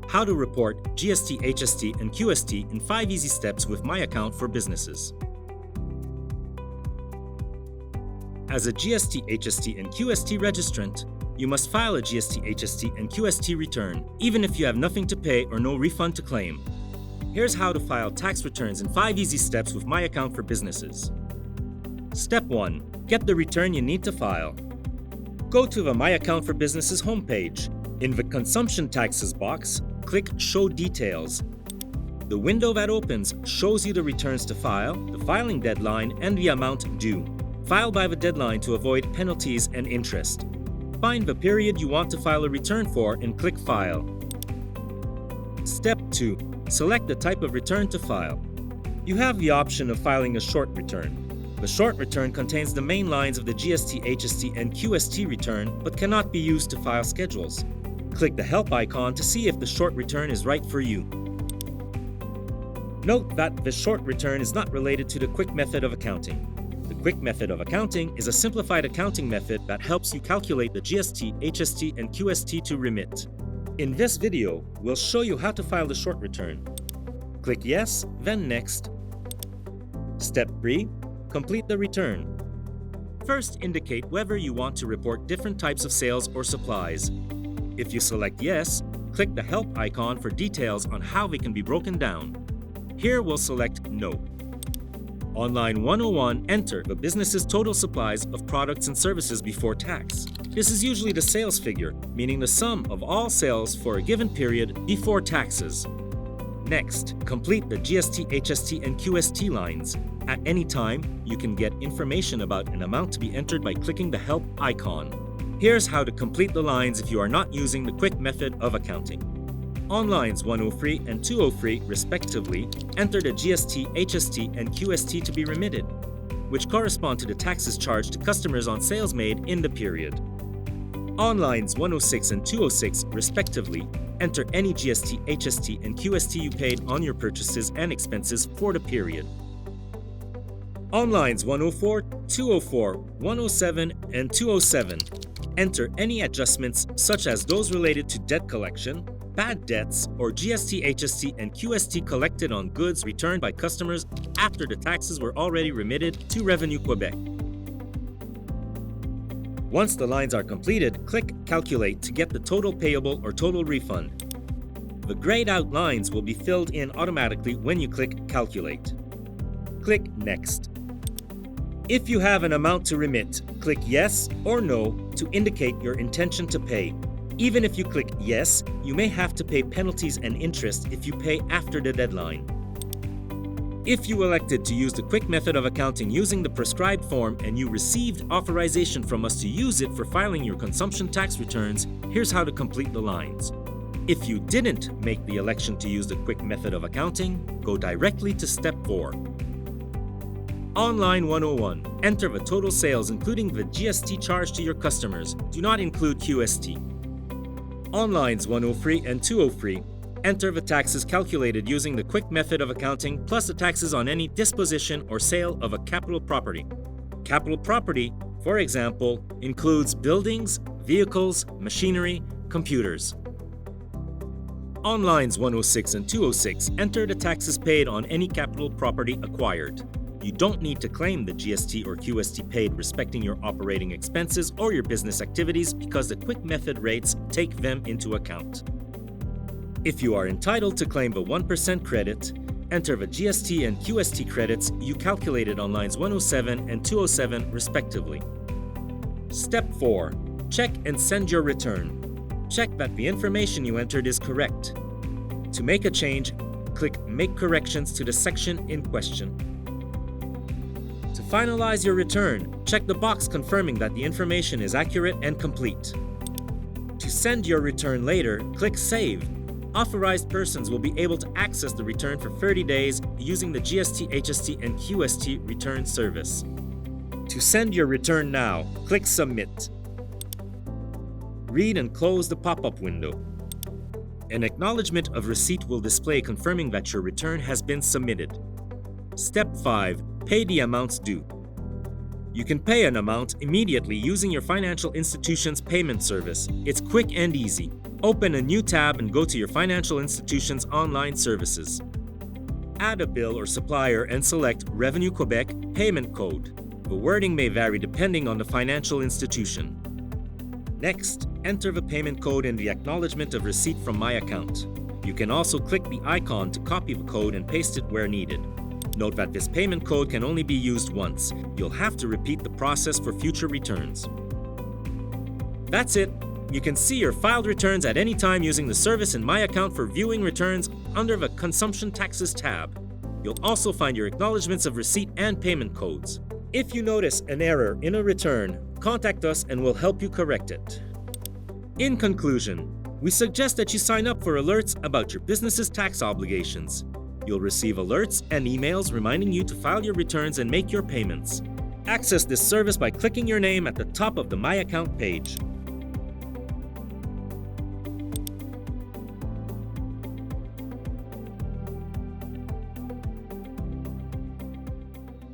How to report GST, HST, and QST in 5 easy steps with My Account for Businesses. As a GST, HST, and QST registrant, you must file a GST, HST, and QST return, even if you have nothing to pay or no refund to claim. Here's how to file tax returns in 5 easy steps with My Account for Businesses. Step 1. Get the return you need to file. Go to the My Account for Businesses homepage. In the Consumption Taxes box, click Show Details. The window that opens shows you the returns to file, the filing deadline, and the amount due. File by the deadline to avoid penalties and interest. Find the period you want to file a return for and click File. Step 2. Select the type of return to file. You have the option of filing a short return. The short return contains the main lines of the GST, HST, and QST return but cannot be used to file schedules. Click the Help icon to see if the short return is right for you. Note that the short return is not related to the quick method of accounting. The quick method of accounting is a simplified accounting method that helps you calculate the GST, HST, and QST to remit. In this video, we'll show you how to file the short return. Click Yes, then Next. Step 3. Complete the return. First, indicate whether you want to report different types of sales or supplies. If you select Yes, click the Help icon for details on how they can be broken down. Here we'll select No. Online 101, enter the business's total supplies of products and services before tax. This is usually the sales figure, meaning the sum of all sales for a given period before taxes. Next, complete the GST, HST, and QST lines. At any time, you can get information about an amount to be entered by clicking the Help icon. Here's how to complete the lines if you are not using the quick method of accounting. On lines 103 and 203, respectively, enter the GST, HST, and QST to be remitted, which correspond to the taxes charged to customers on sales made in the period. On lines 106 and 206, respectively, enter any GST, HST, and QST you paid on your purchases and expenses for the period. On lines 104, 204, 107, and 207, enter any adjustments such as those related to debt collection, bad debts, or GST, HST, and QST collected on goods returned by customers after the taxes were already remitted to Revenue Quebec. Once the lines are completed, click Calculate to get the total payable or total refund. The grayed out lines will be filled in automatically when you click Calculate. Click Next. If you have an amount to remit, click Yes or No to indicate your intention to pay. Even if you click Yes, you may have to pay penalties and interest if you pay after the deadline. If you elected to use the quick method of accounting using the prescribed form and you received authorization from us to use it for filing your consumption tax returns, here's how to complete the lines. If you didn't make the election to use the quick method of accounting, go directly to Step 4. On line 101, enter the total sales including the GST charged to your customers. Do not include QST. On lines 103 and 203, enter the taxes calculated using the quick method of accounting plus the taxes on any disposition or sale of a capital property. Capital property, for example, includes buildings, vehicles, machinery, computers. On lines 106 and 206, enter the taxes paid on any capital property acquired. You don't need to claim the GST or QST paid respecting your operating expenses or your business activities because the quick method rates take them into account. If you are entitled to claim the 1% credit, enter the GST and QST credits you calculated on lines 107 and 207 respectively. Step 4. Check and send your return. Check that the information you entered is correct. To make a change, click Make Corrections to the section in question. To finalize your return, check the box confirming that the information is accurate and complete. To send your return later, click Save. Authorized persons will be able to access the return for 30 days using the GST, HST, and QST return service. To send your return now, click Submit. Read and close the pop-up window. An acknowledgement of receipt will display confirming that your return has been submitted. Step 5. Pay the amounts due. You can pay an amount immediately using your financial institution's payment service. It's quick and easy. Open a new tab and go to your financial institution's online services. Add a bill or supplier and select Revenue Quebec Payment Code. The wording may vary depending on the financial institution. Next, enter the payment code in the Acknowledgement of Receipt from My Account. You can also click the icon to copy the code and paste it where needed. Note that this payment code can only be used once. You'll have to repeat the process for future returns. That's it. You can see your filed returns at any time using the service in My Account for viewing returns under the Consumption Taxes tab. You'll also find your acknowledgements of receipt and payment codes. If you notice an error in a return, contact us and we'll help you correct it. In conclusion, we suggest that you sign up for alerts about your business's tax obligations. You'll receive alerts and emails reminding you to file your returns and make your payments. Access this service by clicking your name at the top of the My Account page.